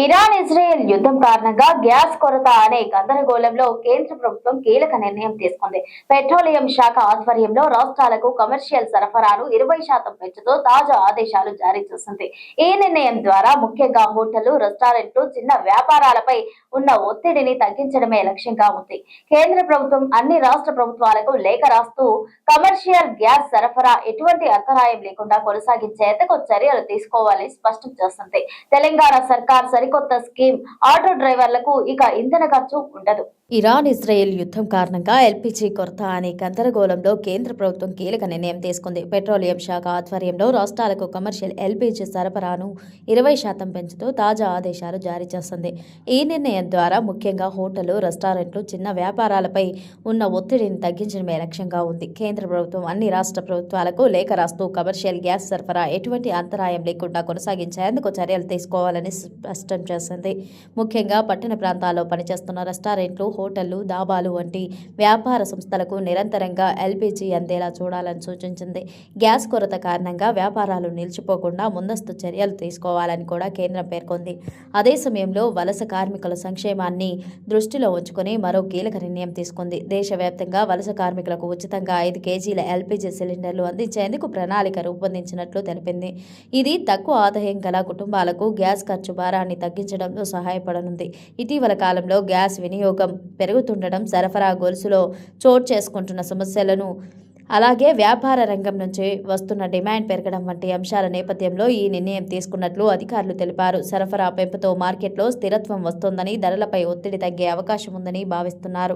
Iran Israel యుద్ధం కారణంగా gas కొరత అనే గందరగోళంలో కేంద్ర ప్రభుత్వం కీలక నిర్ణయం తీసుకుంది. పెట్రోలియం శాఖ ఆధ్వర్యంలో రాష్ట్రాలకు కమర్షియల్ సరఫరాను 20% పెంచుతూ తాజా ఆదేశాలు జారీ చేసింది. ఈ నిర్ణయం ద్వారా ముఖ్యంగా హోటళ్లు, రెస్టారెంట్లు, చిన్న వ్యాపారాలపై ఉన్న ఒత్తిడిని తగ్గించడమే లక్ష్యంగా ఉంది. కేంద్ర ప్రభుత్వం అన్ని రాష్ట్ర ప్రభుత్వాలకు లేఖ రాస్తూ కమర్షియల్ గ్యాస్ సరఫరా ఎటువంటి అంతరాయం లేకుండా కొనసాగించేందుకు చర్యలు తీసుకోవాలని స్పష్టం చేసింది. తెలంగాణ సర్కార్ సరికొత్త స్కీమ్ ఆటో డ్రైవర్లకు ఇక ఇంధన ఖర్చు ఉండదు. ఇరాన్ ఇజ్రాయెల్ యుద్ధం కారణంగా ఎల్పీజీ కొరత అనే గందరగోళంలో కేంద్ర ప్రభుత్వం కీలక నిర్ణయం తీసుకుంది. పెట్రోలియం శాఖ ఆధ్వర్యంలో రాష్ట్రాలకు కమర్షియల్ ఎల్పీజీ సరఫరాను 20% పెంచుతూ తాజా ఆదేశాలు జారీ చేసింది. ఈ నిర్ణయం ద్వారా ముఖ్యంగా హోటళ్లు, రెస్టారెంట్లు, చిన్న వ్యాపారాలపై ఉన్న ఒత్తిడిని తగ్గించడమే లక్ష్యంగా ఉంది. కేంద్ర ప్రభుత్వం అన్ని రాష్ట్ర ప్రభుత్వాలకు లేఖ రాస్తూ కమర్షియల్ గ్యాస్ సరఫరా ఎటువంటి అంతరాయం లేకుండా కొనసాగించేందుకు చర్యలు తీసుకోవాలని స్పష్టం చేసింది. ముఖ్యంగా పట్టణ ప్రాంతాల్లో పనిచేస్తున్న రెస్టారెంట్లు, హోటళ్లు, దాబాలు వంటి వ్యాపార సంస్థలకు నిరంతరంగా ఎల్పీజీ అందేలా చూడాలని సూచించింది. గ్యాస్ కొరత కారణంగా వ్యాపారాలు నిలిచిపోకుండా ముందస్తు చర్యలు తీసుకోవాలని కూడా కేంద్రం పేర్కొంది. అదే సమయంలో వలస కార్మికుల సంక్షేమాన్ని దృష్టిలో ఉంచుకుని మరో కీలక నిర్ణయం తీసుకుంది. దేశవ్యాప్తంగా వలస కార్మికులకు ఉచితంగా 5 కేజీల ఎల్పీజీ సిలిండర్లు అందించేందుకు ప్రణాళిక రూపొందించినట్లు తెలిపింది. ఇది తక్కువ ఆదాయం గల కుటుంబాలకు గ్యాస్ ఖర్చు భారాన్ని తగ్గించడంలో సహాయపడనుంది. ఇటీవల కాలంలో గ్యాస్ వినియోగం పెరుగుతుండడం, సరఫరా గొలుసులో చోటు చేసుకుంటున్న సమస్యలను, అలాగే వ్యాపార రంగం నుంచి వస్తున్న డిమాండ్ పెరగడం వంటి అంశాల నేపథ్యంలో ఈ నిర్ణయం తీసుకున్నట్లు అధికారులు తెలిపారు. సరఫరా పెంపుతో మార్కెట్లో స్థిరత్వం వస్తోందని, ధరలపై ఒత్తిడి తగ్గే అవకాశం ఉందని భావిస్తున్నారు.